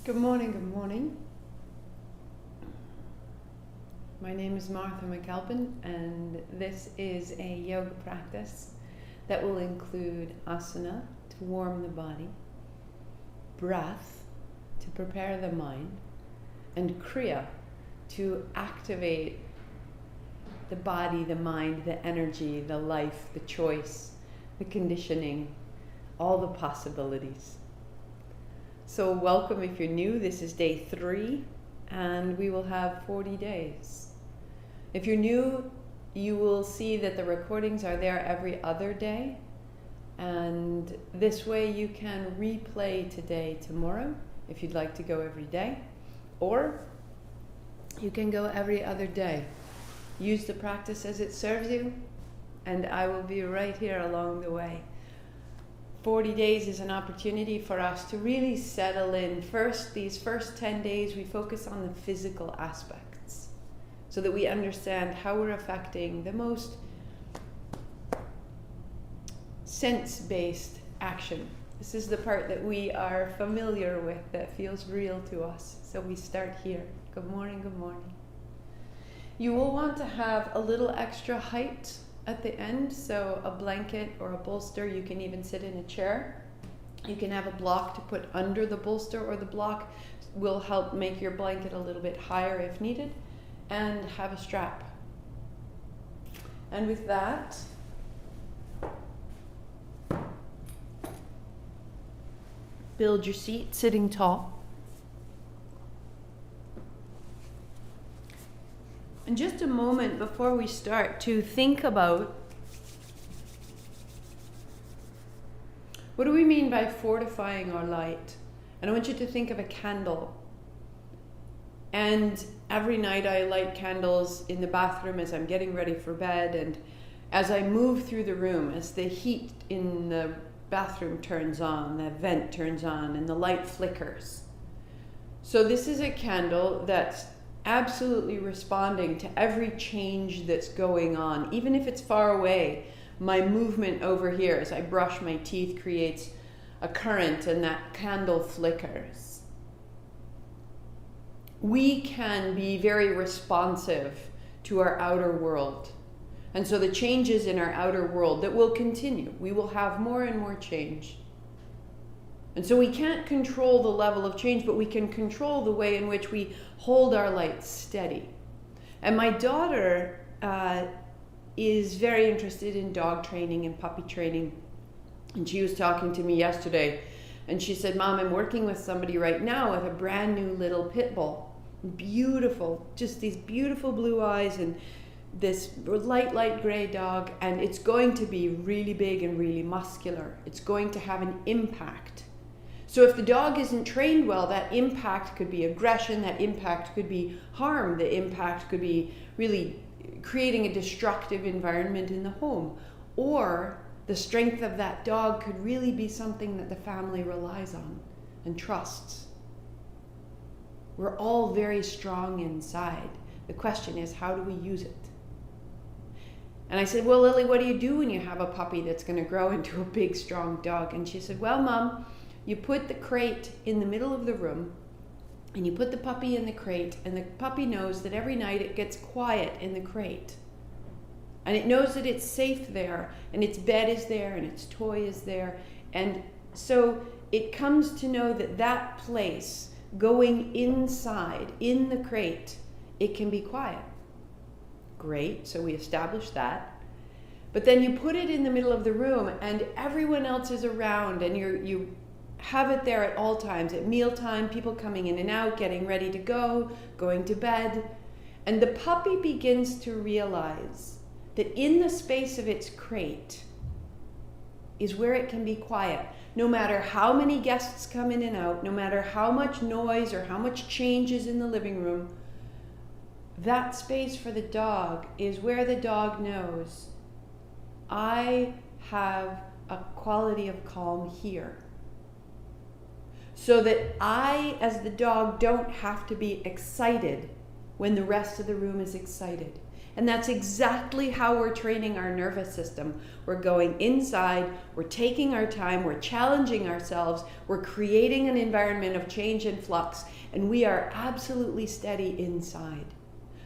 Good morning, good morning. My name is Martha McAlpin, and this is a yoga practice that will include asana to warm the body, breath to prepare the mind, and kriya to activate the body, the mind, the energy, the life, the choice, the conditioning, all the possibilities. So welcome if you're new. This is day 3 and we will have 40 days. If you're new, you will see that the recordings are there every other day, and this way you can replay today, tomorrow, if you'd like to go every day, or you can go every other day. Use the practice as it serves you, and I will be right here along the way. 40 days is an opportunity for us to really settle in. These first 10 days, we focus on the physical aspects so that we understand how we're affecting the most sense-based action. This is the part that we are familiar with, that feels real to us. So we start here. Good morning, good morning. You will want to have a little extra height at the end, so a blanket or a bolster. You can even sit in a chair. You can have a block to put under the bolster, or the block will help make your blanket a little bit higher if needed, and have a strap. And with that, build your seat sitting tall. And just a moment before we start to think about, what do we mean by fortifying our light? And I want you to think of a candle. And every night I light candles in the bathroom as I'm getting ready for bed, and as I move through the room, as the heat in the bathroom turns on, the vent turns on, and the light flickers. So this is a candle that's absolutely responding to every change that's going on. Even if it's far away, my movement over here as I brush my teeth creates a current, and that candle flickers. We can be very responsive to our outer world. And so the changes in our outer world that will continue, we will have more and more change. And so we can't control the level of change, but we can control the way in which we hold our light steady. And my daughter is very interested in dog training and puppy training. And she was talking to me yesterday, and she said, "Mom, I'm working with somebody right now with a brand new little pit bull. Beautiful, just these beautiful blue eyes and this light gray dog, and it's going to be really big and really muscular. It's going to have an impact. So if the dog isn't trained well, that impact could be aggression, that impact could be harm, the impact could be really creating a destructive environment in the home. Or the strength of that dog could really be something that the family relies on and trusts. We're all very strong inside. The question is, how do we use it?" And I said, "Well, Lily, what do you do when you have a puppy that's going to grow into a big, strong dog?" And she said, "Well, Mom, you put the crate in the middle of the room, and you put the puppy in the crate, and the puppy knows that every night it gets quiet in the crate. And it knows that it's safe there, and its bed is there, and its toy is there. And so it comes to know that that place, going inside, in the crate, it can be quiet." Great, so we established that. But then you put it in the middle of the room, and everyone else is around, and you have it there at all times, at mealtime, people coming in and out, getting ready to go, going to bed. And the puppy begins to realize that in the space of its crate is where it can be quiet. No matter how many guests come in and out, no matter how much noise or how much change is in the living room, that space for the dog is where the dog knows, I have a quality of calm here. So that I, as the dog, don't have to be excited when the rest of the room is excited. And that's exactly how we're training our nervous system. We're going inside, we're taking our time, we're challenging ourselves, we're creating an environment of change and flux, and we are absolutely steady inside.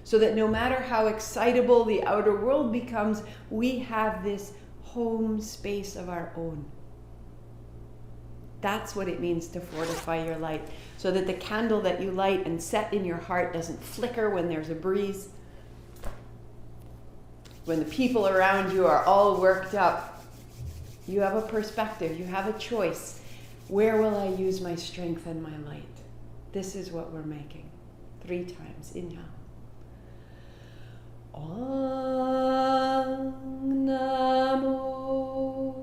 So that no matter how excitable the outer world becomes, we have this home space of our own. That's what it means to fortify your light, so that the candle that you light and set in your heart doesn't flicker when there's a breeze, when the people around you are all worked up. You have a perspective, you have a choice. Where will I use my strength and my light? This is what we're making. 3 times. Inhale. Om Namo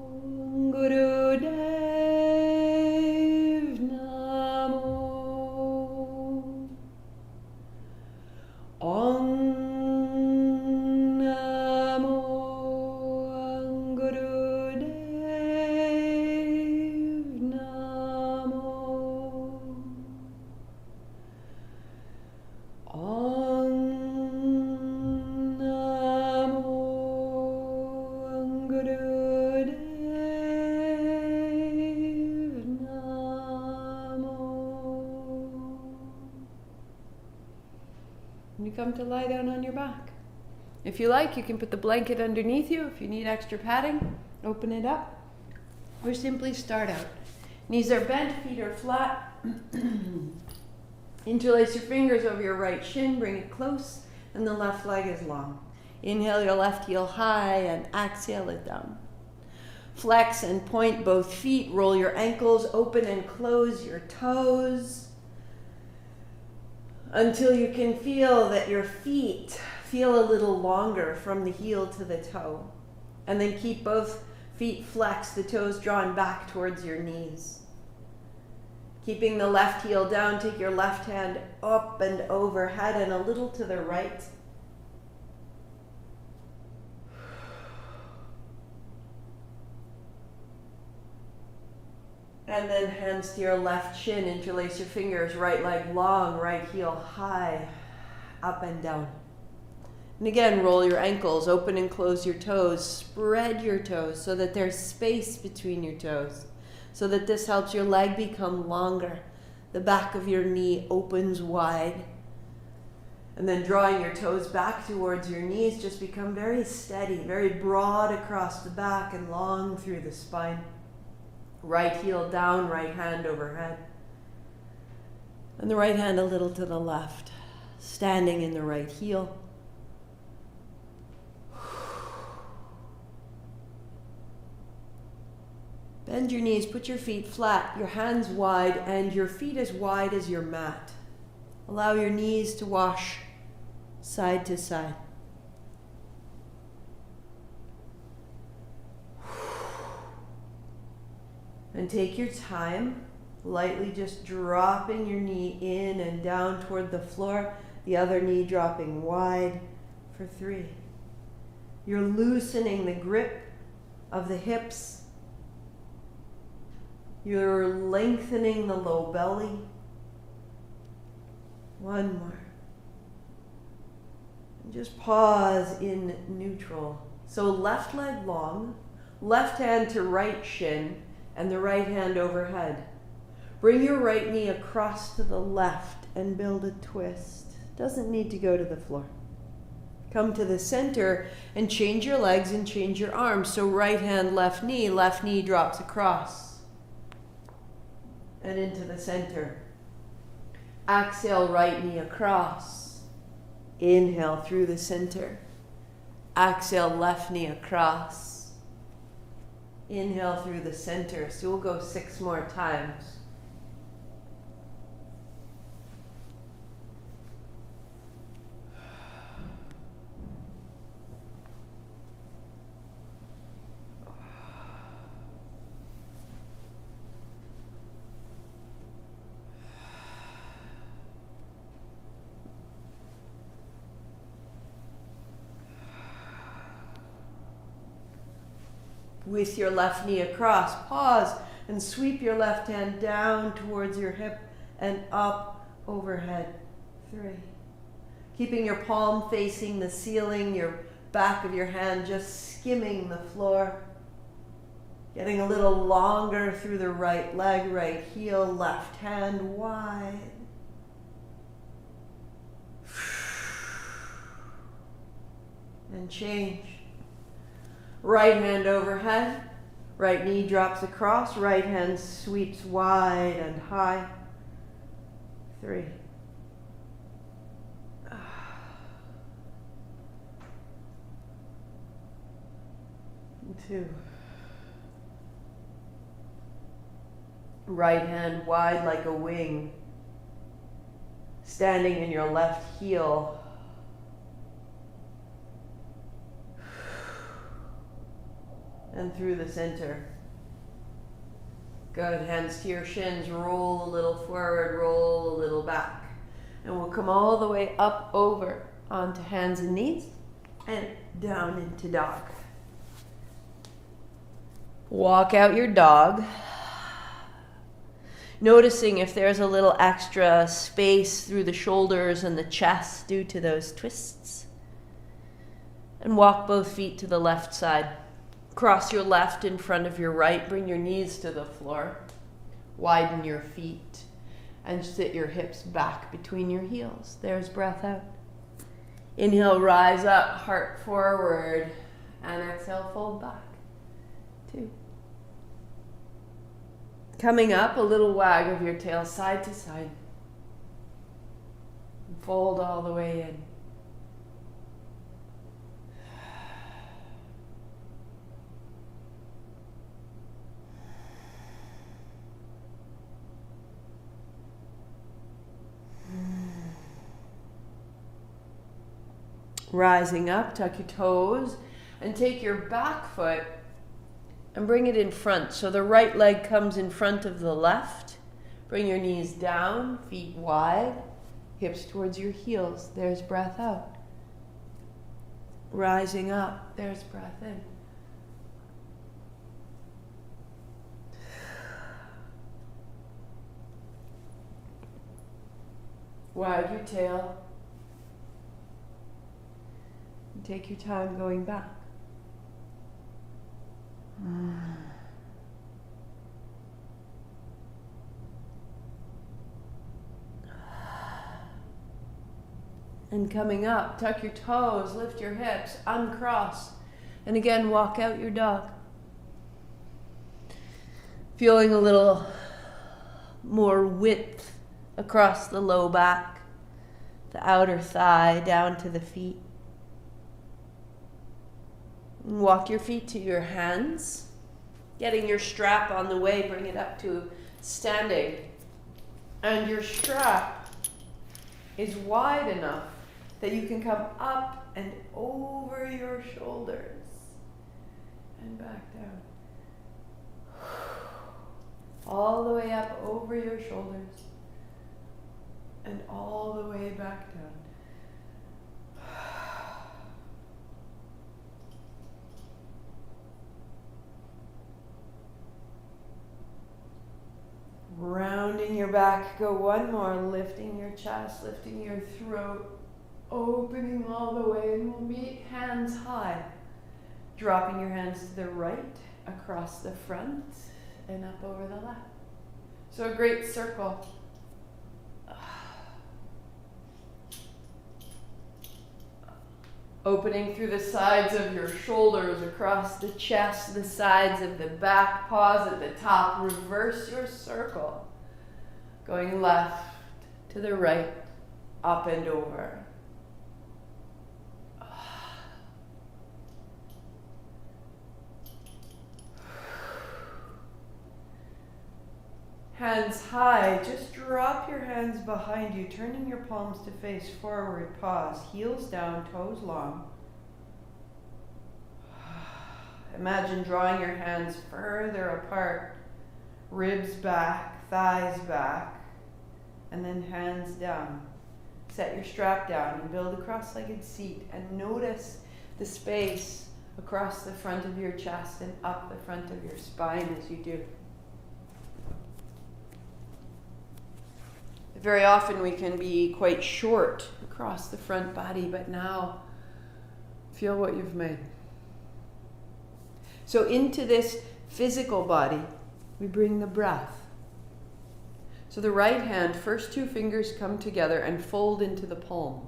Gurudev Namo. Om Namo Gurudev Namo. Om you come to lie down on your back. If you like, you can put the blanket underneath you. If you need extra padding, open it up. Or simply start out. Knees are bent, feet are flat. Interlace your fingers over your right shin, bring it close, and the left leg is long. Inhale your left heel high and exhale it down. Flex and point both feet, roll your ankles, open and close your toes, until you can feel that your feet feel a little longer from the heel to the toe. And then keep both feet flexed, the toes drawn back towards your knees. Keeping the left heel down, take your left hand up and overhead and a little to the right. And then hands to your left shin, interlace your fingers, right leg long, right heel high, up and down. And again, roll your ankles, open and close your toes, spread your toes so that there's space between your toes, so that this helps your leg become longer. The back of your knee opens wide. And then drawing your toes back towards your knees, just become very steady, very broad across the back and long through the spine. Right heel down, right hand overhead. And the right hand a little to the left, standing in the right heel. Bend your knees, put your feet flat, your hands wide, and your feet as wide as your mat. Allow your knees to wash side to side. And take your time, lightly just dropping your knee in and down toward the floor, the other knee dropping wide for 3. You're loosening the grip of the hips. You're lengthening the low belly. 1 more. And just pause in neutral. So left leg long, left hand to right shin, and the right hand overhead. Bring your right knee across to the left and build a twist. Doesn't need to go to the floor. Come to the center and change your legs and change your arms. So right hand, left knee drops across and into the center. Exhale, right knee across. Inhale through the center. Exhale, left knee across. Inhale through the center. So we'll go 6 more times. With your left knee across, pause and sweep your left hand down towards your hip and up overhead. 3. Keeping your palm facing the ceiling, your back of your hand just skimming the floor. Getting a little longer through the right leg, right heel, left hand wide. And change. Right hand overhead, right knee drops across, right hand sweeps wide and high. 3. 2. Right hand wide like a wing, standing in your left heel. And through the center. Good. Hands to your shins. Roll a little forward, roll a little back. And we'll come all the way up over onto hands and knees and down into dog. Walk out your dog. Noticing if there's a little extra space through the shoulders and the chest due to those twists. And walk both feet to the left side. Cross your left in front of your right. Bring your knees to the floor. Widen your feet. And sit your hips back between your heels. There's breath out. Inhale, rise up, heart forward. And exhale, fold back. 2. Coming up, a little wag of your tail side to side. And fold all the way in. Rising up, tuck your toes and take your back foot and bring it in front. So the right leg comes in front of the left. Bring your knees down, feet wide, hips towards your heels. There's breath out. Rising up, there's breath in. Wag your tail. Take your time going back. And coming up, tuck your toes, lift your hips, uncross. And again, walk out your dog. Feeling a little more width across the low back, the outer thigh down to the feet. Walk your feet to your hands. Getting your strap on the way, bring it up to standing. And your strap is wide enough that you can come up and over your shoulders and back down. All the way up over your shoulders and all the way back down. Rounding your back, go one more, lifting your chest, lifting your throat, opening all the way, and we'll meet hands high. Dropping your hands to the right, across the front, and up over the left. So a great circle. Opening through the sides of your shoulders, across the chest, the sides of the back, pause at the top, reverse your circle. Going left to the right, up and over. Hands high, just drop your hands behind you, turning your palms to face forward, pause, heels down, toes long. Imagine drawing your hands further apart, ribs back, thighs back, and then hands down. Set your strap down and build a cross-legged seat and notice the space across the front of your chest and up the front of your spine as you do. Very often we can be quite short across across the front body, but now feel what you've made. So into this physical body, we bring the breath. So the right hand, first two fingers come together and fold into the palm.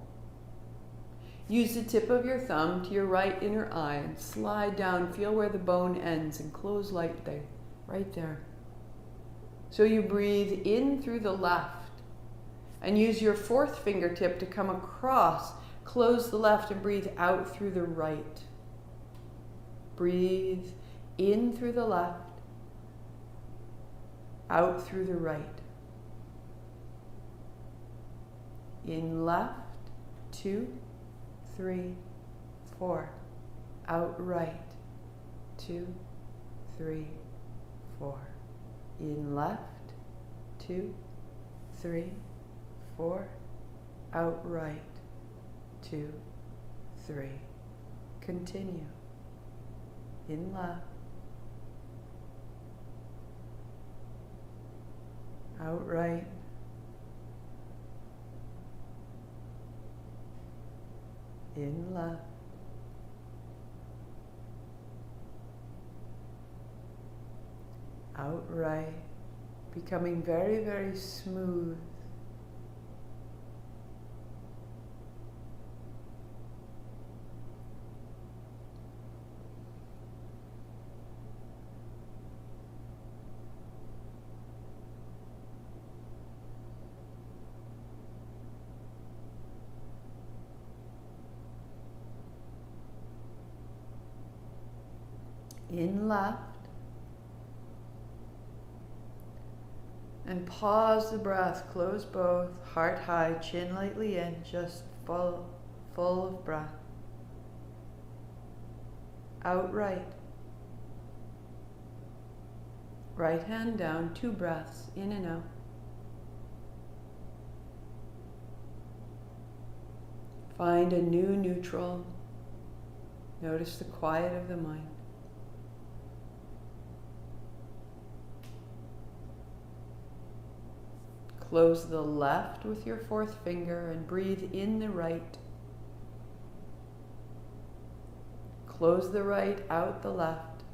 Use the tip of your thumb to your right inner eye and slide down. Feel where the bone ends and close lightly, right there. So you breathe in through the left and use your fourth fingertip to come across. Close the left and breathe out through the right. Breathe in through the left, out through the right. In left, 2, 3, 4. Out right, 2, 3, 4. In left, 2, 3, 4. Out right, 2, 3. Continue. In left, out right, in left, out right, becoming very, very smooth. In left, and pause the breath, close both, heart high, chin lightly in, just full of breath. Out right. Right hand down, 2 breaths, in and out. Find a new neutral. Notice the quiet of the mind. Close the left with your fourth finger and breathe in the right. Close the right, out the left.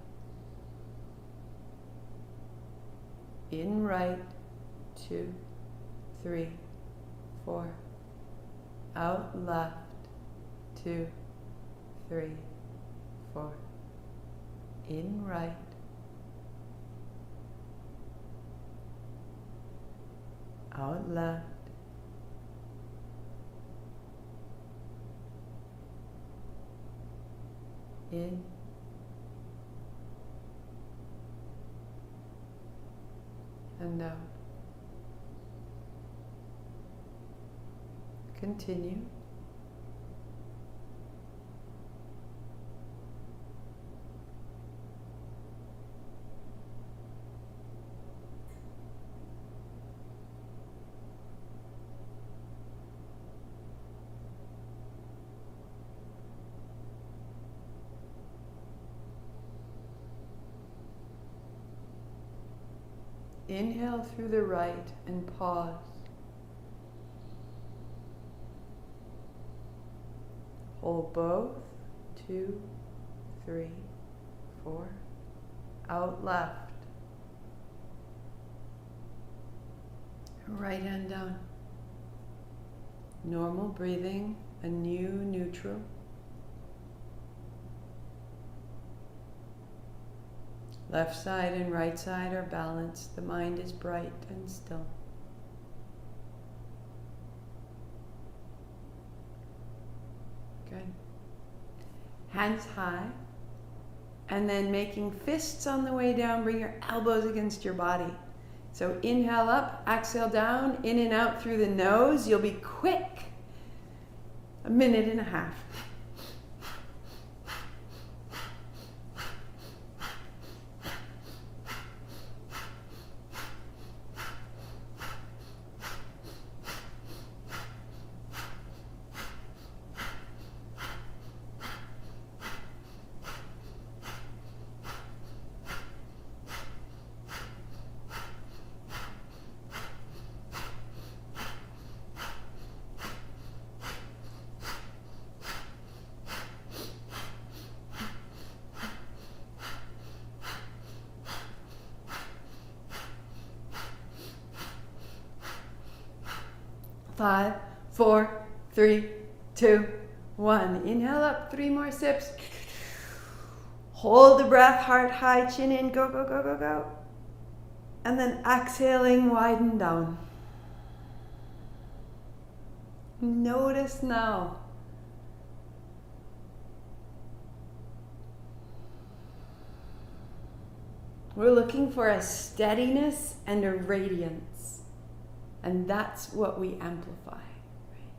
In right, 2, 3, 4. Out left, 2, 3, 4. In right. Out left. In. And out. Continue. Inhale through the right and pause. Hold both, 2, 3, 4. Out left. Right hand down. Normal breathing, a new neutral. Left side and right side are balanced. The mind is bright and still. Good. Hands high. And then making fists on the way down, bring your elbows against your body. So inhale up, exhale down, in and out through the nose. You'll be quick. 1.5 minutes. 5, 4, 3, 2, 1. Inhale up, 3 more sips. Hold the breath, heart high, chin in, go, go, go, go, go. And then exhaling, widen down. Notice now. We're looking for a steadiness and a radiance. And that's what we amplify. Right?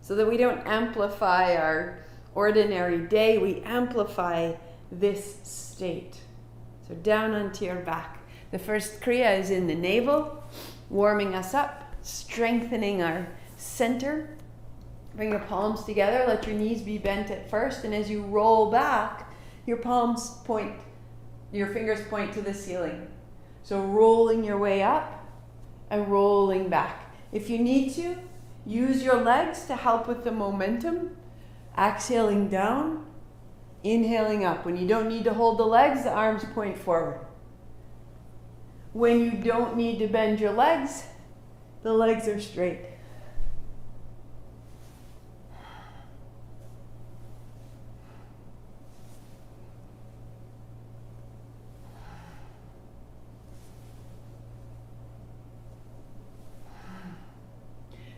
So that we don't amplify our ordinary day, we amplify this state. So down onto your back. The first Kriya is in the navel, warming us up, strengthening our center. Bring your palms together, let your knees be bent at first, and as you roll back, your fingers point to the ceiling. So rolling your way up and rolling back. If you need to, use your legs to help with the momentum. Exhaling down, inhaling up. When you don't need to hold the legs, the arms point forward. When you don't need to bend your legs, the legs are straight.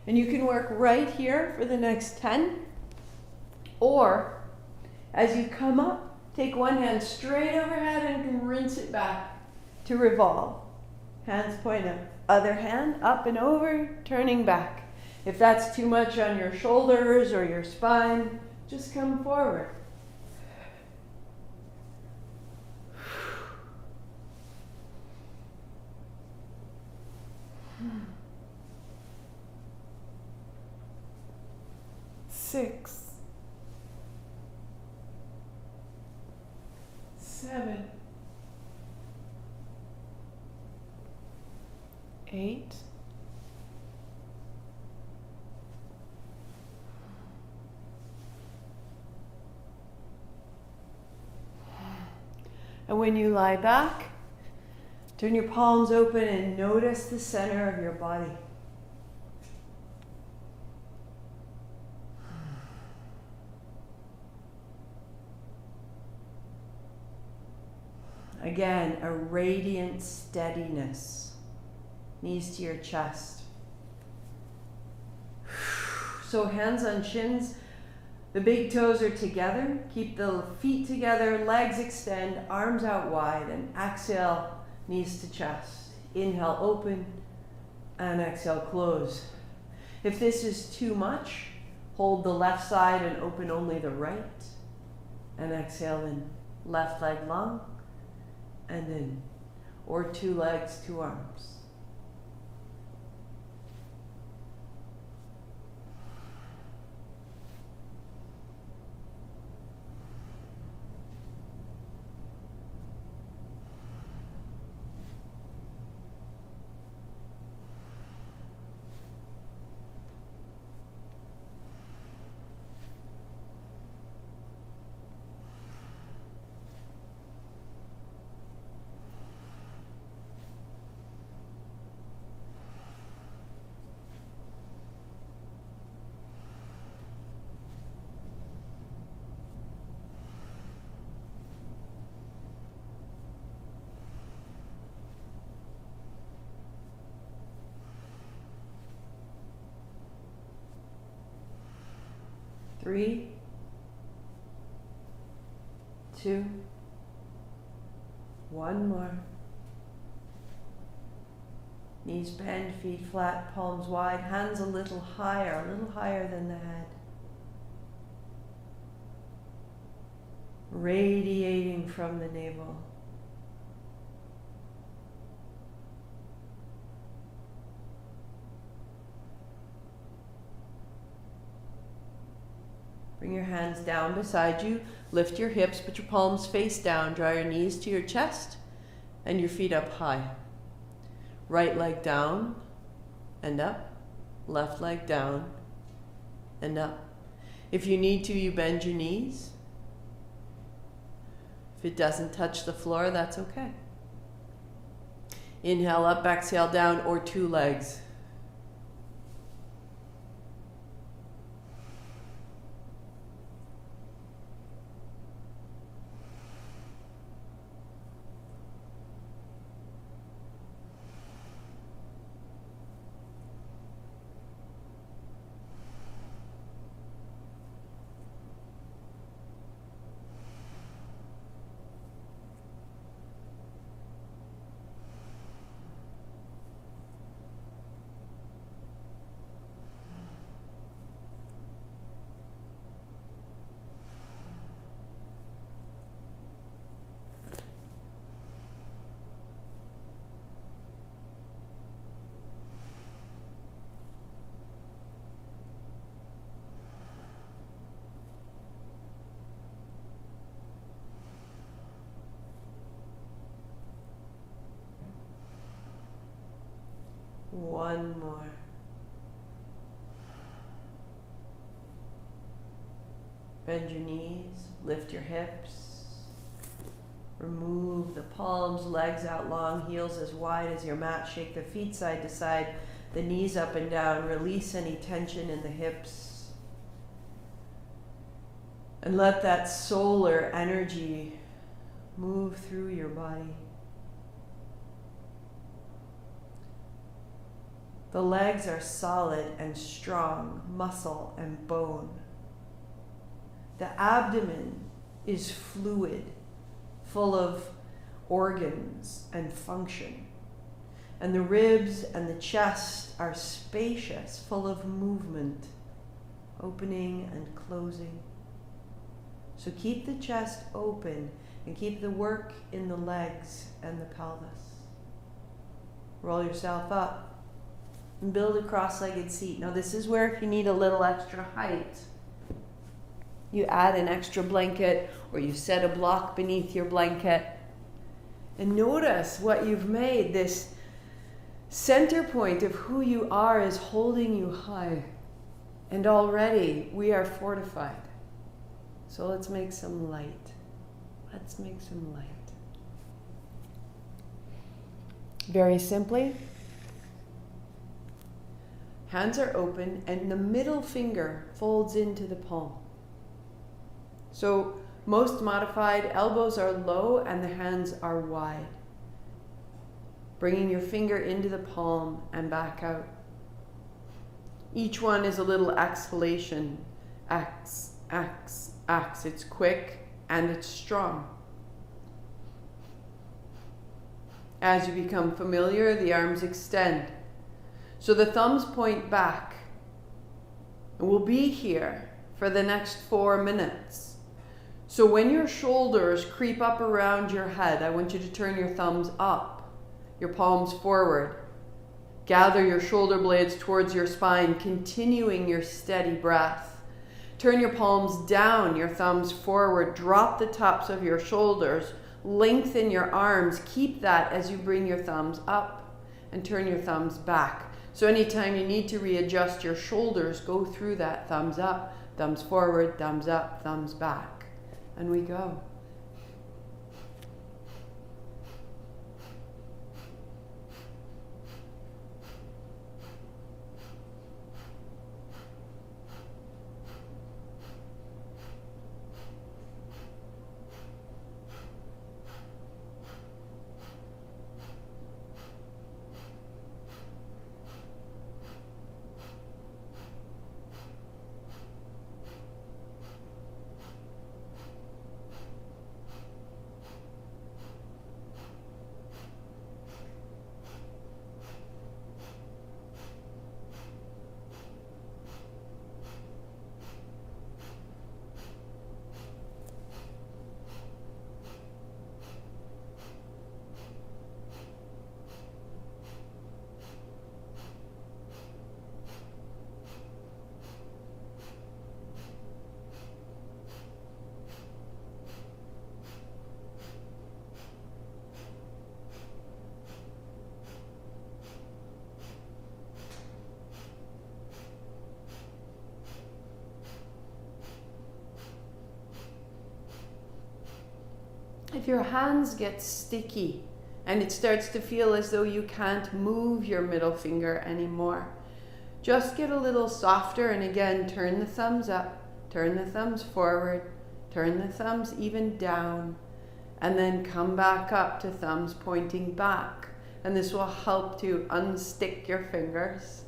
And you can work right here for the next 10. Or, as you come up, take one hand straight overhead and rinse it back to revolve. Hands point up. Other hand up and over, turning back. If that's too much on your shoulders or your spine, just come forward. Six. 7, 8, 9. And when you lie back, turn your palms open and notice the center of your body. Again, a radiant steadiness. Knees to your chest. So hands on shins. The big toes are together. Keep the feet together, legs extend, arms out wide, and exhale, knees to chest. Inhale, open, and exhale, close. If this is too much, hold the left side and open only the right. And exhale in. Left leg long. And in, or 2 legs, 2 arms. Three, 2, 1 more. Knees bend, feet flat, palms wide, hands a little higher than the head. Radiating from the navel. Bring your hands down beside you. Lift your hips, put your palms face down. Draw your knees to your chest and your feet up high. Right leg down and up. Left leg down and up. If you need to, you bend your knees. If it doesn't touch the floor, that's okay. Inhale up, exhale down, or 2 legs. One more. Bend your knees, lift your hips. Remove the palms, legs out long, heels as wide as your mat. Shake the feet side to side, the knees up and down. Release any tension in the hips. And let that solar energy move through your body. The legs are solid and strong, muscle and bone. The abdomen is fluid, full of organs and function. And the ribs and the chest are spacious, full of movement, opening and closing. So keep the chest open and keep the work in the legs and the pelvis. Roll yourself up and build a cross-legged seat. Now this is where if you need a little extra height, you add an extra blanket or you set a block beneath your blanket. And notice what you've made. This center point of who you are is holding you high. And already we are fortified. So let's make some light. Let's make some light. Very simply, hands are open and the middle finger folds into the palm. So most modified, elbows are low and the hands are wide. Bringing your finger into the palm and back out. Each one is a little exhalation. X, X, X. It's quick and it's strong. As you become familiar, the arms extend. So the thumbs point back. And we'll be here for the next 4 minutes. So when your shoulders creep up around your head, I want you to turn your thumbs up, your palms forward. Gather your shoulder blades towards your spine, continuing your steady breath. Turn your palms down, your thumbs forward. Drop the tops of your shoulders. Lengthen your arms. Keep that as you bring your thumbs up and turn your thumbs back. So anytime you need to readjust your shoulders, go through that thumbs up, thumbs forward, thumbs up, thumbs back. And we go. If your hands get sticky and it starts to feel as though you can't move your middle finger anymore, just get a little softer and again, turn the thumbs up, turn the thumbs forward, turn the thumbs even down, and then come back up to thumbs pointing back. And this will help to unstick your fingers.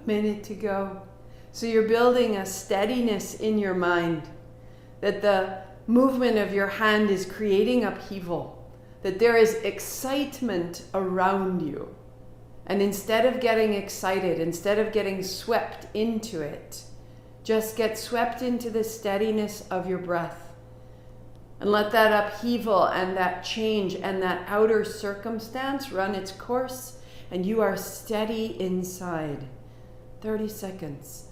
minute to go. So you're building a steadiness in your mind, that the movement of your hand is creating upheaval, that there is excitement around you. And instead of getting excited, instead of getting swept into it, just get swept into the steadiness of your breath. And let that upheaval and that change and that outer circumstance run its course, and you are steady inside. 30 seconds.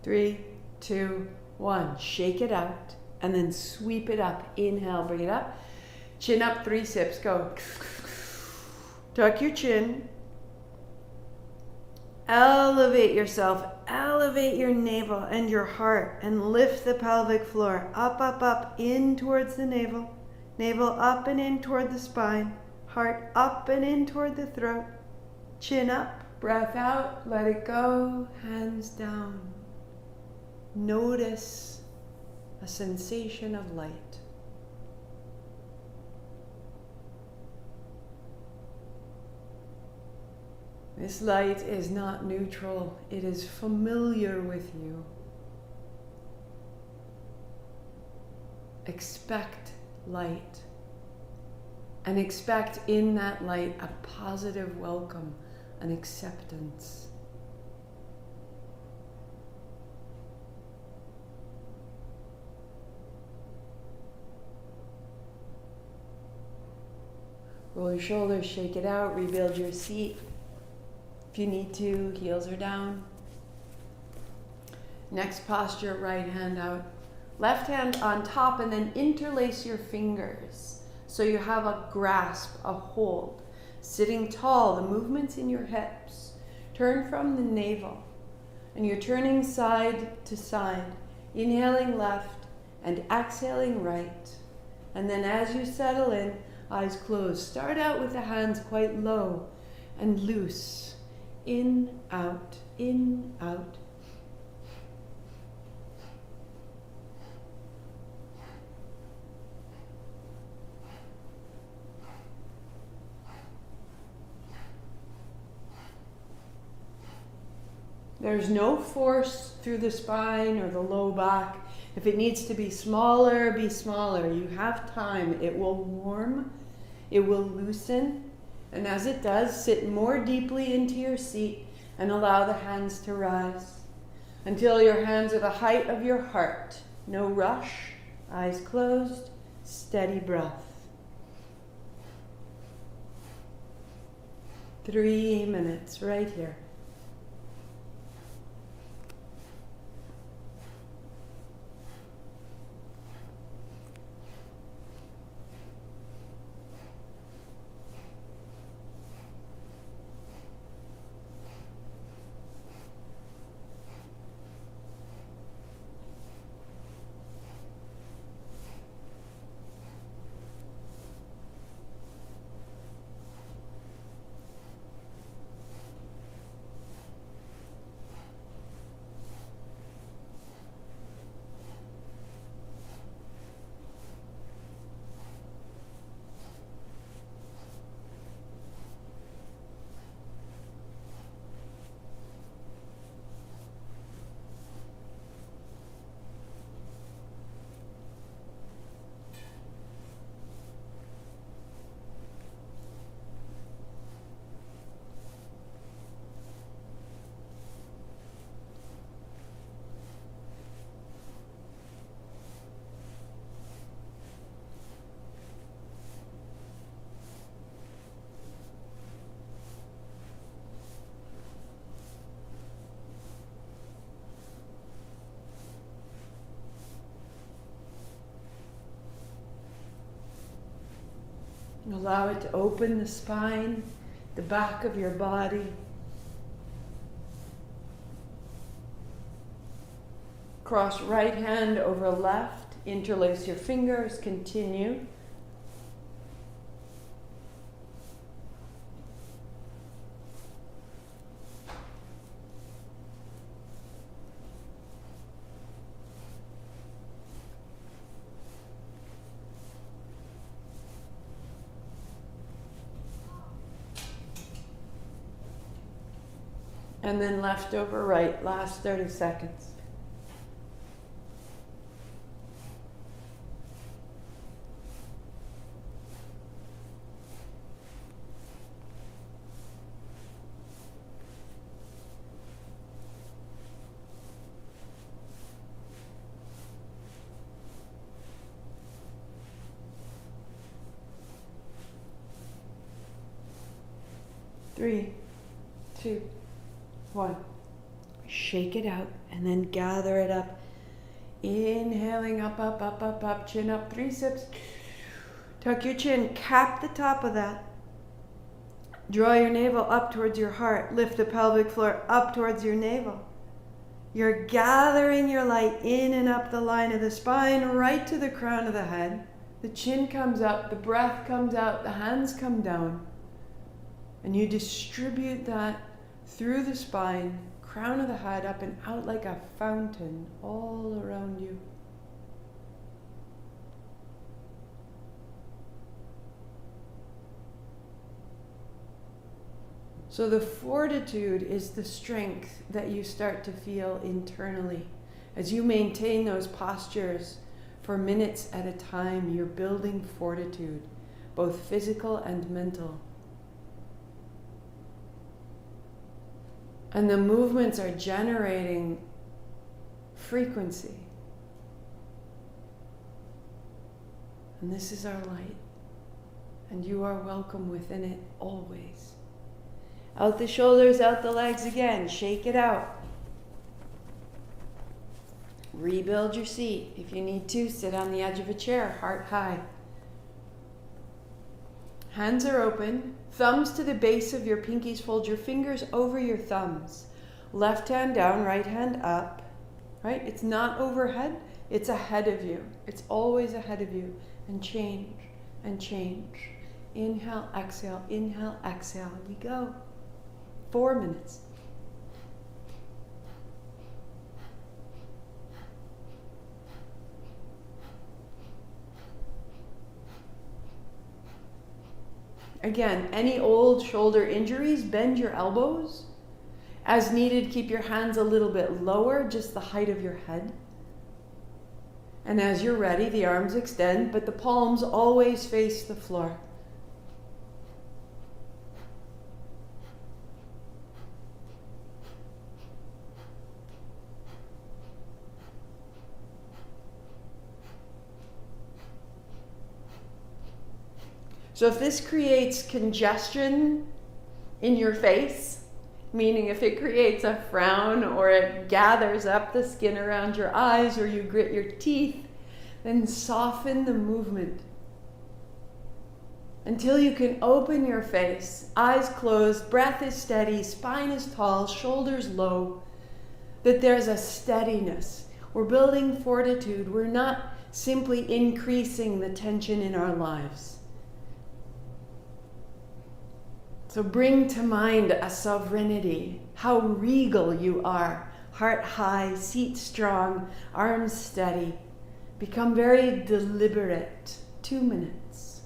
Three, two, one. Shake it out and then sweep it up. Inhale, bring it up. Chin up, 3 sips. Go. Tuck your chin. Elevate yourself. Elevate your navel and your heart and lift the pelvic floor. Up, up, up, in towards the navel. Navel up and in toward the spine. Heart up and in toward the throat. Chin up. Breath out. Let it go. Hands down. Notice a sensation of light. This light is not neutral, it is familiar with you. Expect light, and expect in that light a positive welcome, an acceptance. Roll your shoulders, shake it out, rebuild your seat. If you need to, heels are down. Next posture, right hand out. Left hand on top, and then interlace your fingers. So you have a grasp, a hold. Sitting tall, the movements in your hips. Turn from the navel. And you're turning side to side. Inhaling left and exhaling right. And then as you settle in, eyes closed. Start out with the hands quite low and loose. In, out, in, out. There's no force through the spine or the low back. If it needs to be smaller, be smaller. You have time. It will warm. It will loosen. And as it does, sit more deeply into your seat and allow the hands to rise until your hands are the height of your heart. No rush. Eyes closed. Steady breath. 3 minutes right here. Allow it to open the spine, the back of your body. Cross right hand over left. Interlace your fingers. Continue. And then left over right, last 30 seconds. Three, two, one. Shake it out and then gather it up. Inhaling up, up, up, up, up, chin up, 3 sips. Tuck your chin, cap the top of that. Draw your navel up towards your heart. Lift the pelvic floor up towards your navel. You're gathering your light in and up the line of the spine, right to the crown of the head. The chin comes up, the breath comes out, the hands come down. And you distribute that through the spine, crown of the head, up and out like a fountain all around you. So the fortitude is the strength that you start to feel internally. As you maintain those postures for minutes at a time, you're building fortitude, both physical and mental. And the movements are generating frequency. And this is our light. And you are welcome within it always. Out the shoulders, out the legs again. Shake it out. Rebuild your seat. If you need to, sit on the edge of a chair, heart high. Hands are open. Thumbs to the base of your pinkies. Fold your fingers over your thumbs. Left hand down, right hand up. Right? It's not overhead. It's ahead of you. It's always ahead of you. And change and change. Inhale, exhale, inhale, exhale. We go. 4 minutes. Again, any old shoulder injuries, bend your elbows. As needed, keep your hands a little bit lower, just the height of your head. And as you're ready, the arms extend, but the palms always face the floor. So if this creates congestion in your face, meaning if it creates a frown or it gathers up the skin around your eyes or you grit your teeth, then soften the movement until you can open your face, eyes closed, breath is steady, spine is tall, shoulders low, that there's a steadiness. We're building fortitude. We're not simply increasing the tension in our lives. So bring to mind a sovereignty, how regal you are. Heart high, seat strong, arms steady. Become very deliberate. 2 minutes.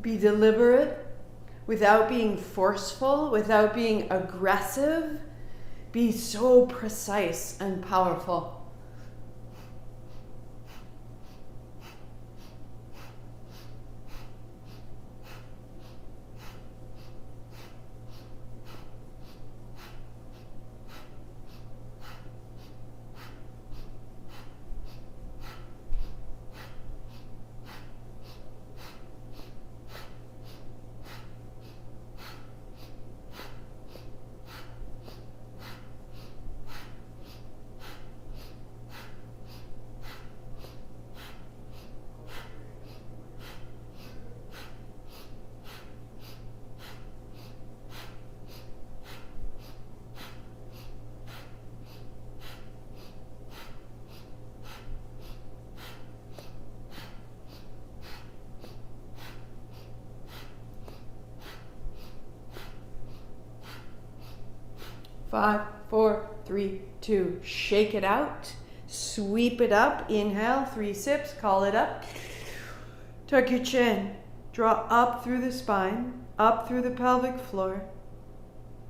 Be deliberate without being forceful, without being aggressive. Be so precise and powerful. Five, four, three, two. Shake it out. Sweep it up. Inhale, 3 sips. Call it up. Tuck your chin. Draw up through the spine, up through the pelvic floor.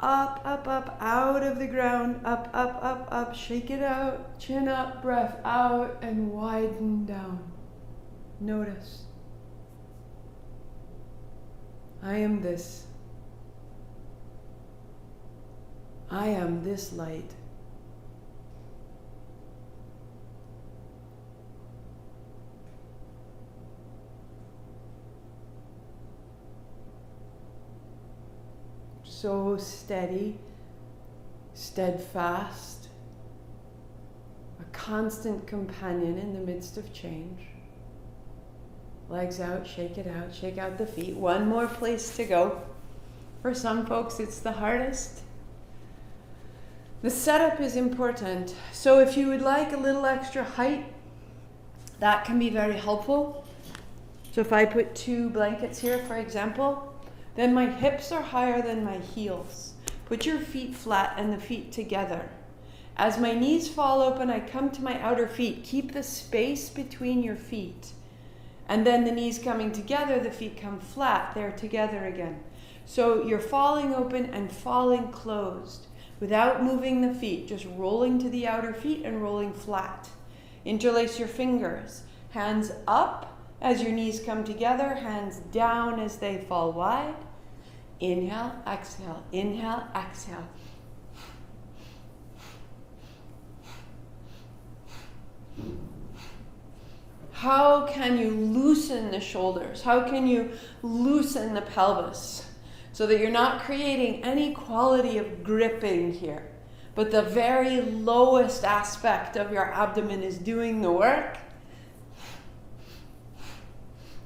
Up, up, up, out of the ground. Up, up, up, up. Shake it out. Chin up, breath out, and widen down. Notice. I am this. I am this light. So steady, steadfast, a constant companion in the midst of change. Legs out, shake it out, shake out the feet. One more place to go. For some folks, it's the hardest. The setup is important. So if you would like a little extra height, that can be very helpful. So if I put 2 blankets here, for example, then my hips are higher than my heels. Put your feet flat and the feet together. As my knees fall open, I come to my outer feet. Keep the space between your feet. And then the knees coming together, the feet come flat. They're together again. So you're falling open and falling closed. Without moving the feet, just rolling to the outer feet and rolling flat. Interlace your fingers. Hands up as your knees come together, hands down as they fall wide. Inhale, exhale, inhale, exhale. How can you loosen the shoulders? How can you loosen the pelvis? So that you're not creating any quality of gripping here, but the very lowest aspect of your abdomen is doing the work.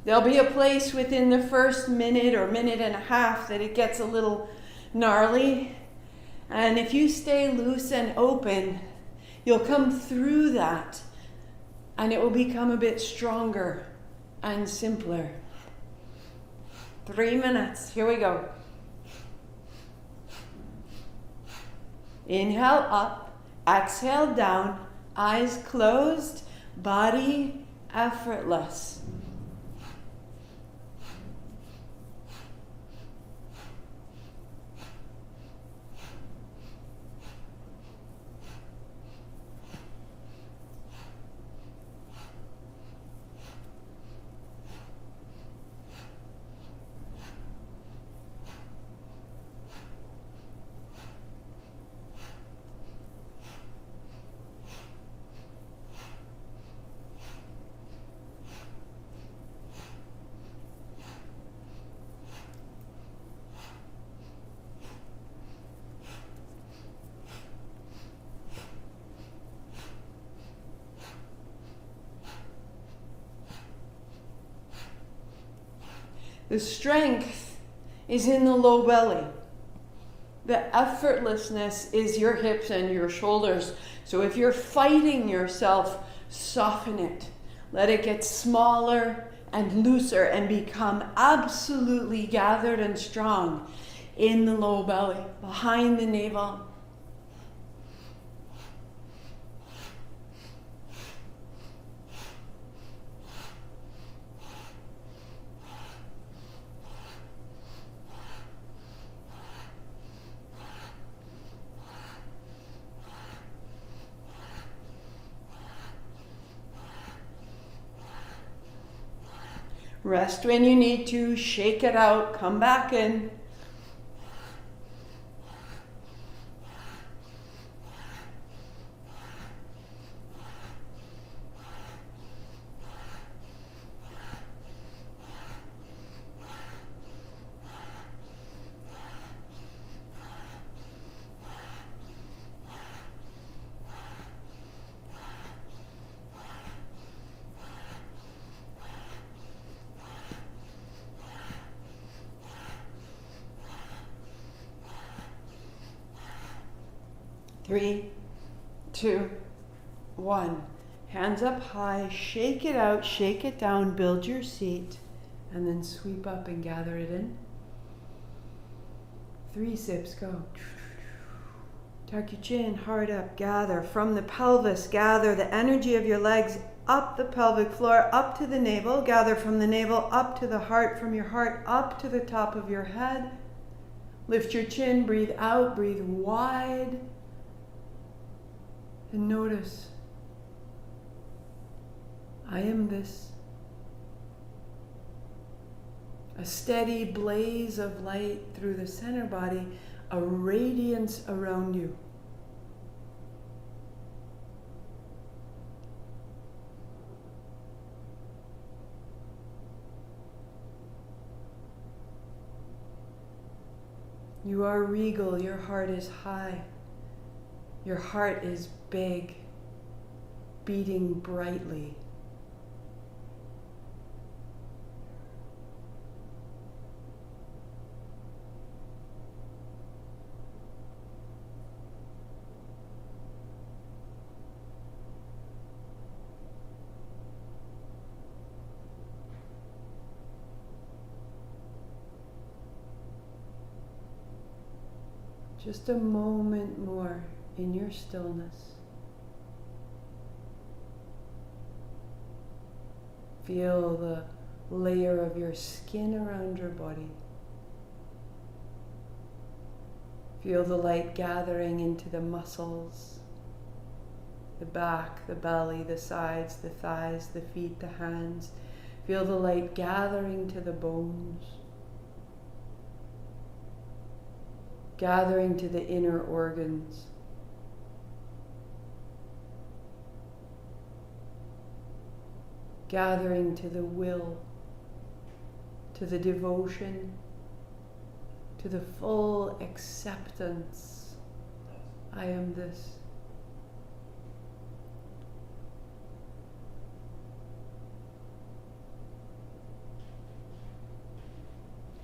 There'll be a place within the first minute or minute and a half that it gets a little gnarly. And if you stay loose and open, you'll come through that and it will become a bit stronger and simpler. 3 minutes. Here we go. Inhale up, exhale down, eyes closed, body effortless. The strength is in the low belly. The effortlessness is your hips and your shoulders. So if you're fighting yourself, soften it. Let it get smaller and looser and become absolutely gathered and strong in the low belly, behind the navel. Rest when you need to. Shake it out. Come back in. Three, two, one. Hands up high, shake it out, shake it down, build your seat, and then sweep up and gather it in. 3 sips, go. Tuck your chin, heart up, gather. From the pelvis, gather the energy of your legs up the pelvic floor, up to the navel. Gather from the navel up to the heart, from your heart up to the top of your head. Lift your chin, breathe out, breathe wide. And notice, I am this. A steady blaze of light through the center body, a radiance around you. You are regal, your heart is high. Your heart is big, beating brightly. Just a moment more in your stillness. Feel the layer of your skin around your body. Feel the light gathering into the muscles, the back, the belly, the sides, the thighs, the feet, the hands. Feel the light gathering to the bones, gathering to the inner organs. Gathering to the will, to the devotion, to the full acceptance. I am this.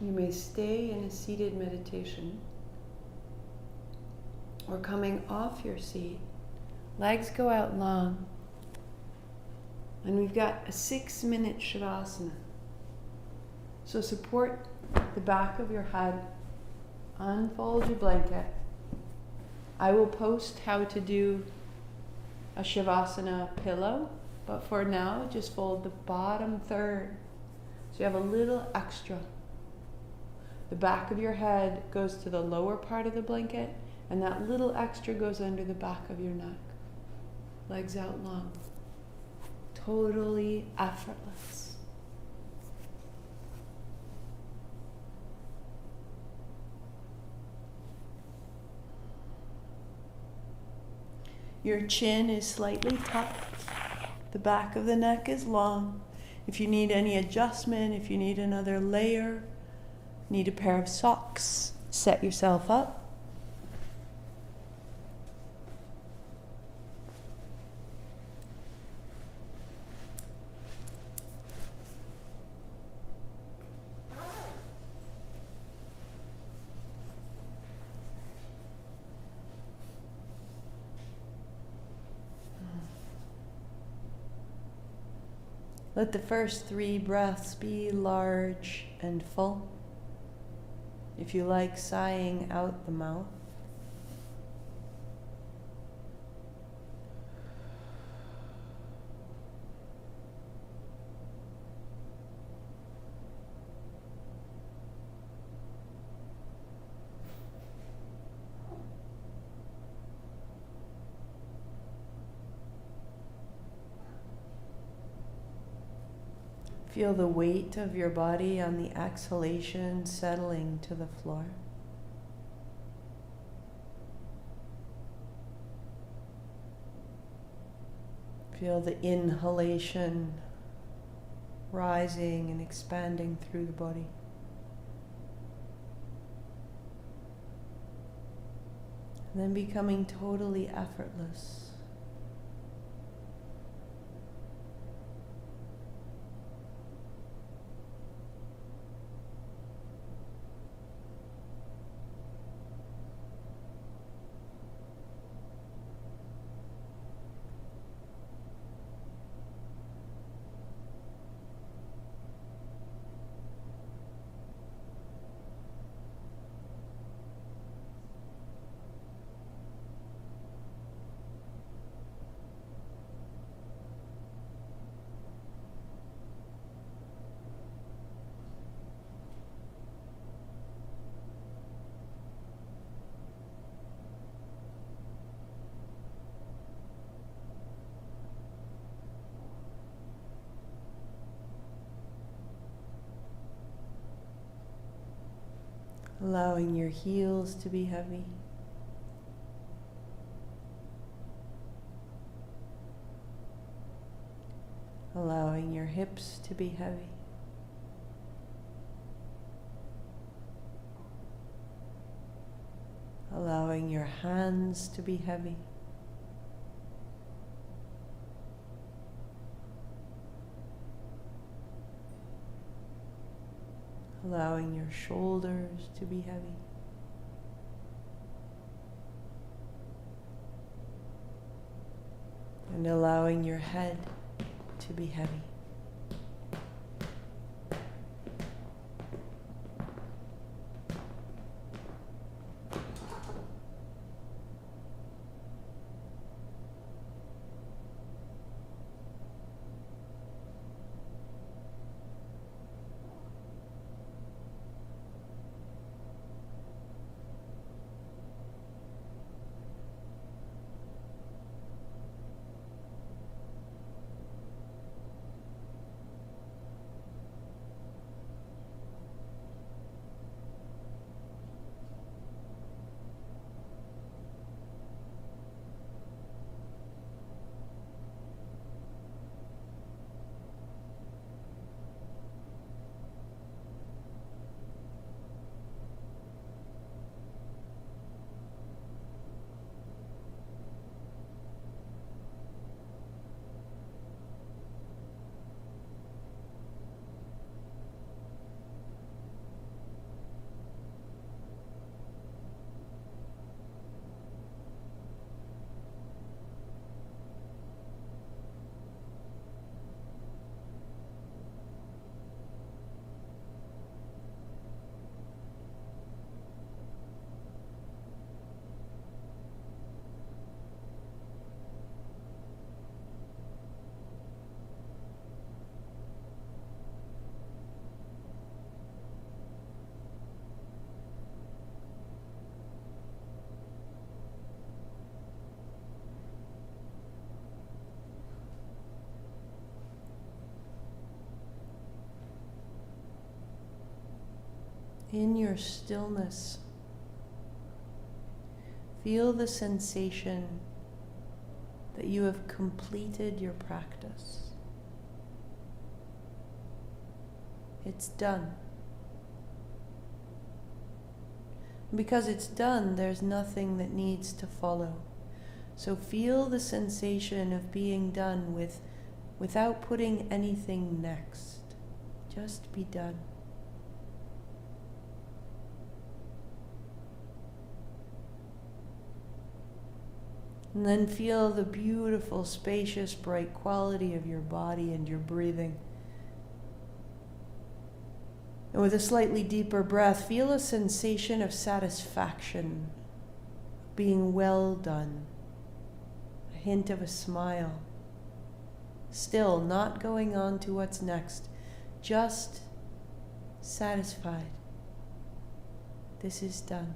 You may stay in a seated meditation or coming off your seat. Legs go out long. And we've got a 6-minute Shavasana. So support the back of your head. Unfold your blanket. I will post how to do a Shavasana pillow, but for now, just fold the bottom third. So you have a little extra. The back of your head goes to the lower part of the blanket, and that little extra goes under the back of your neck. Legs out long. Totally effortless. Your chin is slightly tucked. The back of the neck is long. If you need any adjustment, if you need another layer, need a pair of socks, set yourself up. Let the first 3 breaths be large and full. If you like, sighing out the mouth. Feel the weight of your body on the exhalation settling to the floor. Feel the inhalation rising and expanding through the body. And then becoming totally effortless. Allowing your heels to be heavy. Allowing your hips to be heavy. Allowing your hands to be heavy. Allowing your shoulders to be heavy. And allowing your head to be heavy. In your stillness, feel the sensation that you have completed your practice. It's done. Because it's done, there's nothing that needs to follow. So feel the sensation of being done without putting anything next. Just be done. And then feel the beautiful, spacious, bright quality of your body and your breathing. And with a slightly deeper breath, feel a sensation of satisfaction, being well done, a hint of a smile. Still not going on to what's next, just satisfied. This is done.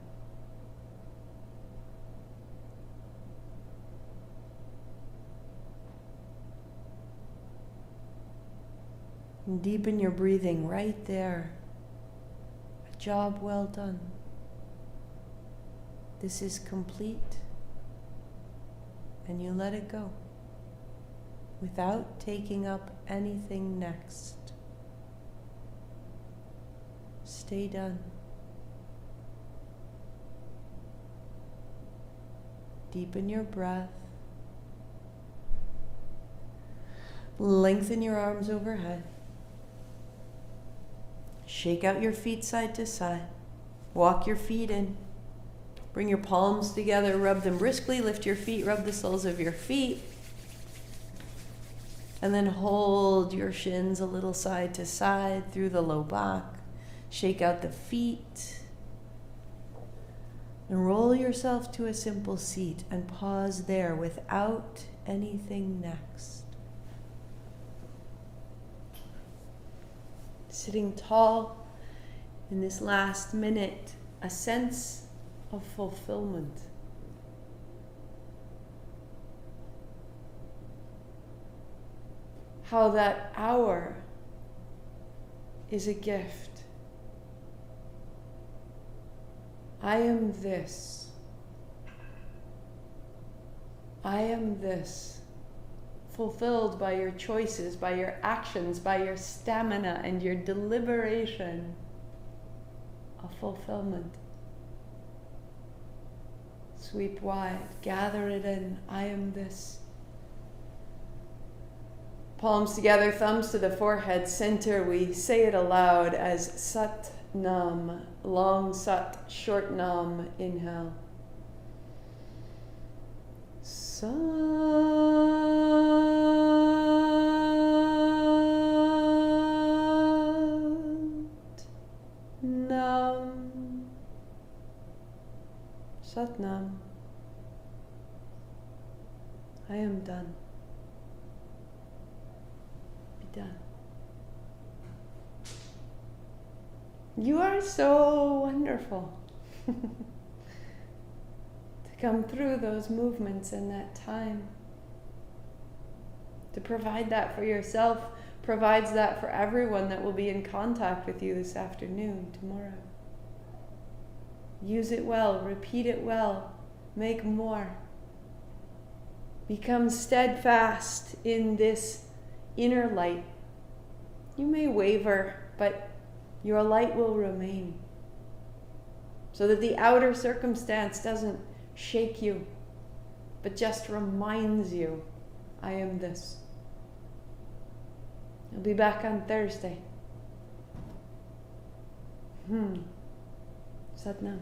And deepen your breathing right there. A job well done. This is complete. And you let it go without taking up anything next. Stay done. Deepen your breath. Lengthen your arms overhead. Shake out your feet side to side. Walk your feet in. Bring your palms together, rub them briskly, lift your feet, rub the soles of your feet. And then hold your shins a little side to side through the low back. Shake out the feet. And roll yourself to a simple seat and pause there without anything next. Sitting tall in this last minute, a sense of fulfillment. How that hour is a gift. I am this. I am this. Fulfilled by your choices, by your actions, by your stamina and your deliberation of fulfillment. Sweep wide, gather it in. I am this. Palms together, thumbs to the forehead, center. We say it aloud as Sat Nam. Long Sat, short Nam. Inhale. Sat Nam. Sat Nam. I am done. Be done. You are so wonderful to come through those movements in that time. To provide that for yourself provides that for everyone that will be in contact with you this afternoon, tomorrow. Use it well, repeat it well, make more. Become steadfast in this inner light. You may waver, but your light will remain. So that the outer circumstance doesn't shake you, but just reminds you, I am this. I'll be back on Thursday. Sat Nam.